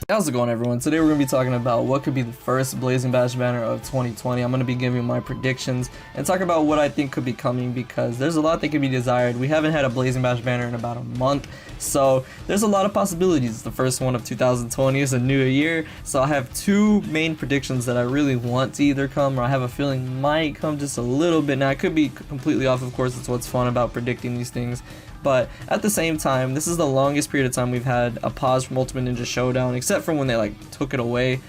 How's it going, everyone? Today we're going to be talking about what could be the first Blazing Bash banner of 2020. I'm going to be giving my predictions and talk about what I think could be coming, because there's a lot that could be desired. We haven't had a Blazing Bash banner in about a month, so there's a lot of possibilities. The first one of 2020 is a new year, so I have two main predictions that I really want to either come, or I have a feeling might come just a little bit. Now, I could be completely off, of course. It's what's fun about predicting these things. But at the same time, this is the longest period of time we've had a pause from Ultimate Ninja Showdown, except for when they took it away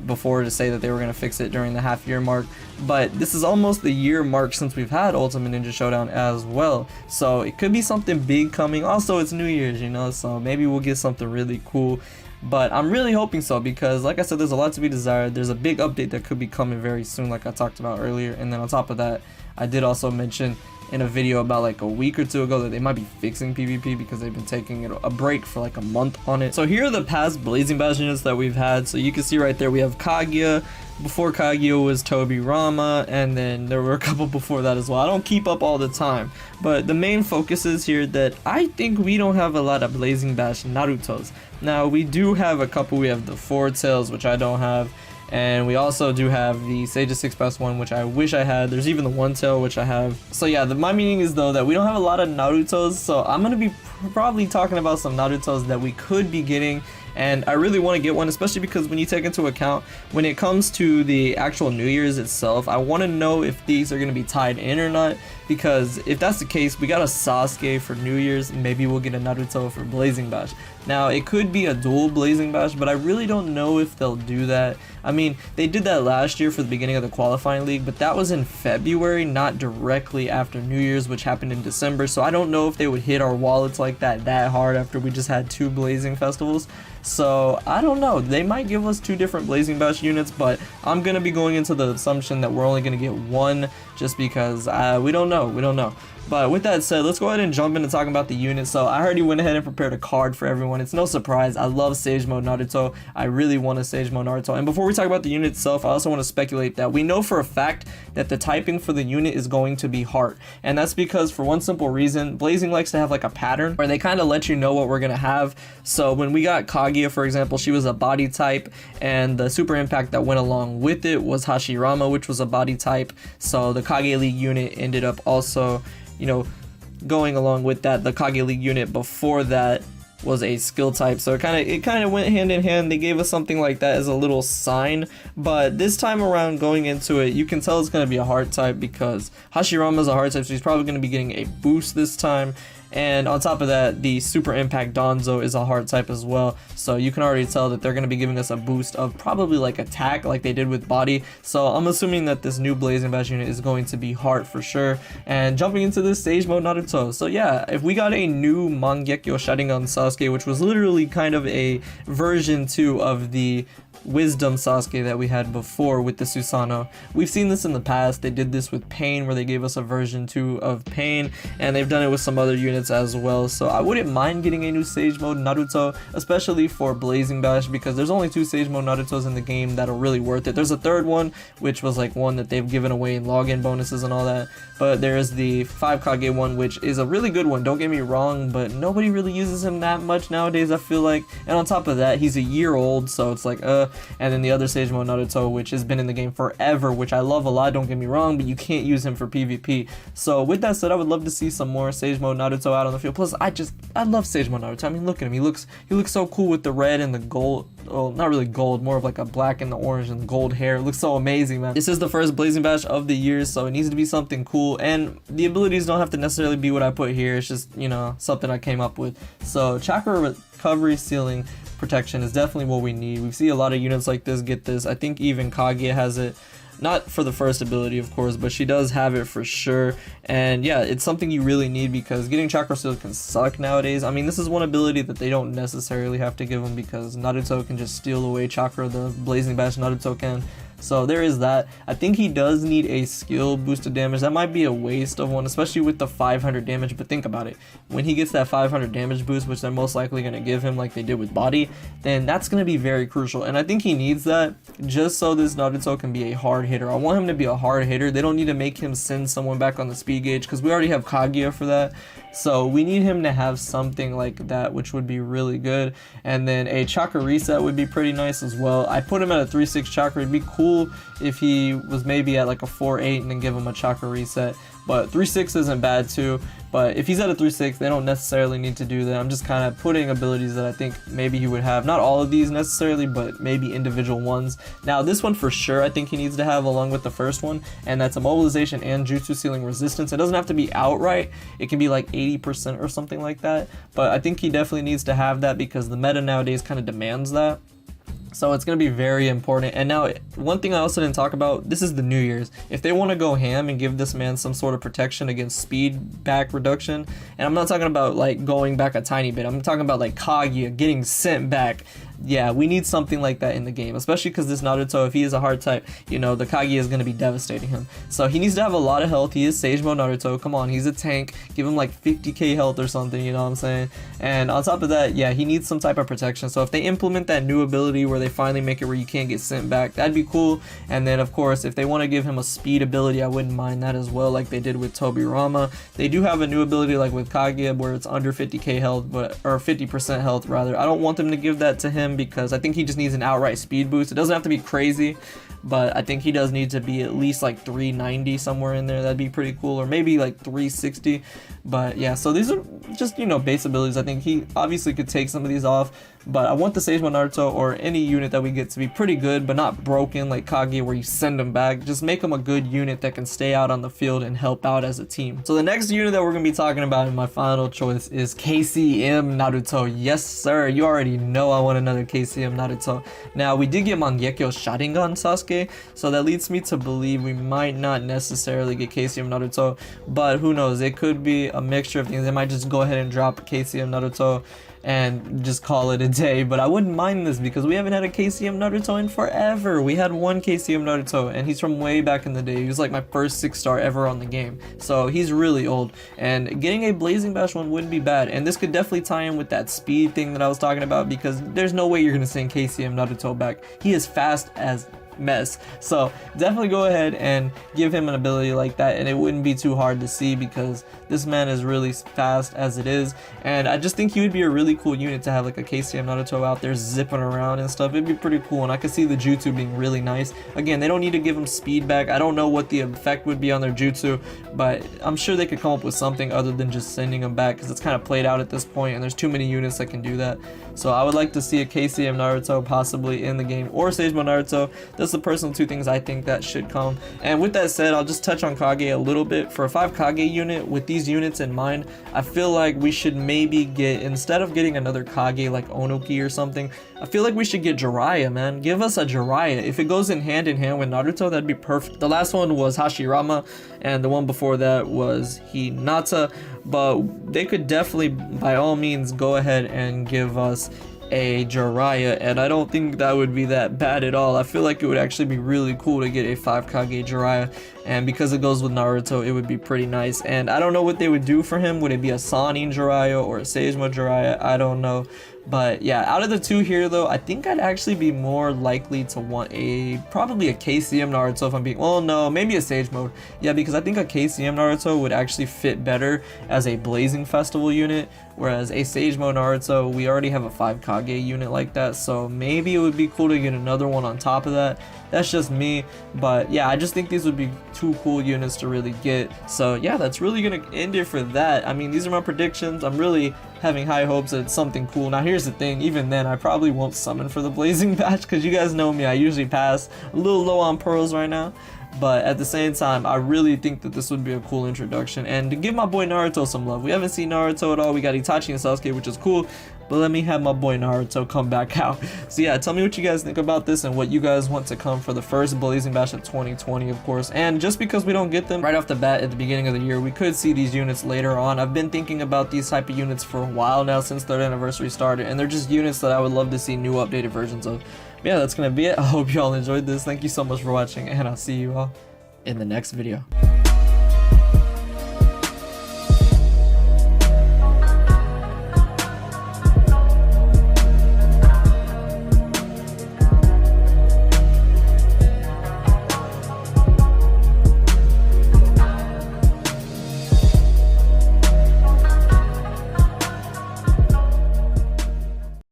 before to say that they were going to fix it during the half-year mark. But this is almost the year mark since we've had Ultimate Ninja Showdown as well, so it could be something big coming. Also, it's New Year's, you know, so maybe we'll get something really cool. But I'm really hoping so, because like I said, there's a lot to be desired. There's a big update that could be coming very soon, like I talked about earlier. And then on top of that, I did also mention in a video about like a week or two ago that they might be fixing PvP because they've been taking a break for like a month on it. So here are the past Blazing Bash units that we've had. So you can see right there we have Kage. Before Kage was Tobirama, and then there were a couple before that as well. I don't keep up all the time, but the main focus is here that I think we don't have a lot of Blazing Bash Narutos. Now, we do have a couple. We have the Four Tails, which I don't have, and we also do have the Sage of 6+1, which I wish I had. There's even the One Tail, which I have. So yeah, my meaning is though that we don't have a lot of Narutos, so I'm gonna be probably talking about some Narutos that we could be getting. And I really want to get one, especially because when you take into account when it comes to the actual New Year's itself, I want to know if these are going to be tied in or not, because if that's the case, we got a Sasuke for New Year's, maybe we'll get a Naruto for Blazing Bash. Now, it could be a dual Blazing Bash, but I really don't know if they'll do that. I mean, they did that last year for the beginning of the qualifying league, but that was in February, not directly after New Year's, which happened in December. So I don't know if they would hit our wallets like that hard after we just had two Blazing festivals. So I don't know, they might give us two different Blazing Bash units, but I'm gonna be going into the assumption that we're only gonna get one, just because we don't know. But with that said, let's go ahead and jump into talking about the unit. So I already went ahead and prepared a card for everyone. It's no surprise, I love Sage Mode Naruto. I really want a Sage Mode Naruto. And before we talk about the unit itself, I also want to speculate that we know for a fact that the typing for the unit is going to be heart. And that's because, for one simple reason, Blazing likes to have like a pattern where they kind of let you know what we're gonna have. So when we got Kage, for example, she was a body type, and the super impact that went along with it was Hashirama, which was a body type. So the Kage League unit ended up also, you know, going along with that. The Kage League unit before that was a skill type, so it kind of went hand in hand. They gave us something like that as a little sign, but this time around going into it, you can tell it's going to be a heart type, because Hashirama is a heart type, so he's probably going to be getting a boost this time. And on top of that, the Super Impact Donzo is a heart type as well, so you can already tell that they're going to be giving us a boost of probably like attack like they did with body. So I'm assuming that this new Blazing Bash unit is going to be heart for sure. And jumping into this Sage Mode Naruto, so yeah, if we got a new Mangekyo Sharingan Sasuke, which was literally kind of a version 2 of the Wisdom Sasuke that we had before with the Susanoo. We've seen this in the past. They did this with Pain, where they gave us a version 2 of Pain, and they've done it with some other units as well. So I wouldn't mind getting a new Sage Mode Naruto, especially for Blazing Bash, because there's only 2 Sage Mode Narutos in the game that are really worth it. There's a third one, which was like one that they've given away in login bonuses and all that, but there's the 5 Kage one, which is a really good one, don't get me wrong, but nobody really uses him that much nowadays, I feel like. And on top of that, he's a year old, so it's like and then the other Sage Mode Naruto, which has been in the game forever, which I love a lot, don't get me wrong, but you can't use him for PvP. So with that said, I would love to see some more Sage Mode Naruto out on the field. Plus, I love Sage Mode Naruto. I mean, look at him. He looks so cool with the red and the gold. Well, not really gold, more of like a black and the orange and the gold hair. It looks so amazing, man. This is the first Blazing Bash of the year, so it needs to be something cool. And the abilities don't have to necessarily be what I put here. It's just, you know, something I came up with. So chakra recovery ceiling protection is definitely what we need. We see a lot of units like this get this. I think even Kage has it. Not for the first ability, of course, but she does have it for sure. And yeah, it's something you really need, because getting Chakra Seal can suck nowadays. I mean, this is one ability that they don't necessarily have to give them, because Naruto can just steal away Chakra, the Blazing Bash Naruto can. So there is that. I think he does need a skill boosted damage. That might be a waste of one, especially with the 500 damage. But think about it. When he gets that 500 damage boost, which they're most likely going to give him like they did with body, then that's going to be very crucial. And I think he needs that just so this Naruto can be a hard hitter. I want him to be a hard hitter. They don't need to make him send someone back on the speed gauge, because we already have Kaguya for that. So we need him to have something like that, which would be really good. And then a chakra reset would be pretty nice as well. I put him at a 3-6 chakra. It'd be cool if he was maybe at like a 4-8 and then give him a chakra reset. But 3-6 isn't bad too. But if he's at a 3-6, they don't necessarily need to do that. I'm just kind of putting abilities that I think maybe he would have. Not all of these necessarily, but maybe individual ones. Now this one for sure I think he needs to have along with the first one, and that's a mobilization and jutsu ceiling resistance. It doesn't have to be outright. It can be like 80% or something like that. But I think he definitely needs to have that because the meta nowadays kind of demands that. So it's going to be very important. And now, one thing I also didn't talk about, this is the New Year's. If they want to go ham and give this man some sort of protection against speed back reduction, and I'm not talking about like going back a tiny bit, I'm talking about like Kage getting sent back. Yeah, we need something like that in the game, especially because this Naruto, if he is a hard type, you know, the Kage is going to be devastating him. So he needs to have a lot of health. He is Sage Mode Naruto. Come on, he's a tank. Give him like 50k health or something, you know what I'm saying? And on top of that, yeah, he needs some type of protection. So if they implement that new ability where they finally make it where you can't get sent back, that'd be cool. And then, of course, if they want to give him a speed ability, I wouldn't mind that as well, like they did with Tobirama. They do have a new ability like with Kage where it's under 50k health, or 50% health rather. I don't want them to give that to him because I think he just needs an outright speed boost. It doesn't have to be crazy, but I think he does need to be at least like 390 somewhere in there. That'd be pretty cool, or maybe like 360. But yeah, so these are just, you know, base abilities. I think he obviously could take some of these off, but I want the Sage Mode Naruto or any unit that we get to be pretty good, but not broken like Kage where you send them back. Just make them a good unit that can stay out on the field and help out as a team. So the next unit that we're going to be talking about in my final choice is KCM Naruto. Yes, sir. You already know I want another KCM Naruto. Now, we did get Mangekyo Sharingan Sasuke, so that leads me to believe we might not necessarily get KCM Naruto, but who knows? It could be a mixture of things. They might just go ahead and drop KCM Naruto and just call it a day, but I wouldn't mind this because we haven't had a KCM Naruto in forever. We had one KCM Naruto and he's from way back in the day. He was like my first 6-star ever on the game, so he's really old, and getting a Blazing Bash one wouldn't be bad. And this could definitely tie in with that speed thing that I was talking about, because there's no way you're gonna send KCM Naruto back. He is fast as mess, so definitely go ahead and give him an ability like that, and it wouldn't be too hard to see because this man is really fast as it is. And I just think he would be a really cool unit to have, like a KCM Naruto out there zipping around and stuff. It'd be pretty cool, and I could see the jutsu being really nice. Again, they don't need to give him speed back. I don't know what the effect would be on their jutsu, but I'm sure they could come up with something other than just sending him back, because it's kind of played out at this point and there's too many units that can do that. So I would like to see a KCM Naruto possibly in the game, or Sage Mode Naruto. That's the personal two things I think that should come. And with that said, I'll just touch on Kage a little bit. For a 5 Kage unit, with these units in mind, I feel like we should maybe get, instead of getting another Kage like Onoki or something, I feel like we should get Jiraiya, man. Give us a Jiraiya. If it goes in hand with Naruto, that'd be perfect. The last one was Hashirama, and the one before that was Hinata, but they could definitely, by all means, go ahead and give us a Jiraiya, and I don't think that would be that bad at all. I feel like it would actually be really cool to get a 5 Kage Jiraiya, and because it goes with Naruto, it would be pretty nice. And I don't know what they would do for him. Would it be a Sannin Jiraiya or a Sage Mode Jiraiya? I don't know. But yeah, out of the two here though, I think I'd actually be more likely to want probably a KCM Naruto if I'm being, well, no, maybe a Sage Mode. Yeah, because I think a KCM Naruto would actually fit better as a Blazing Festival unit, whereas a Sage Mode Naruto, we already have a 5 Kage unit like that, so maybe it would be cool to get another one on top of that. That's just me, but yeah, I just think these would be 2 cool units to really get. So yeah, that's really gonna end it for that. I mean, these are my predictions. I'm really having high hopes that it's something cool. Now here's the thing, even then I probably won't summon for the Blazing Batch, because you guys know me, I usually pass. A little low on pearls right now, but at the same time, I really think that this would be a cool introduction. And to give my boy Naruto some love, we haven't seen Naruto at all. We got Itachi and Sasuke, which is cool, but let me have my boy Naruto come back out. So yeah, tell me what you guys think about this and what you guys want to come for the first Blazing Bash of 2020, of course. And just because we don't get them right off the bat at the beginning of the year, we could see these units later on. I've been thinking about these type of units for a while now, since 3rd anniversary started, and they're just units that I would love to see new updated versions of. But yeah, that's gonna be it. I hope y'all enjoyed this. Thank you so much for watching, and I'll see you all in the next video.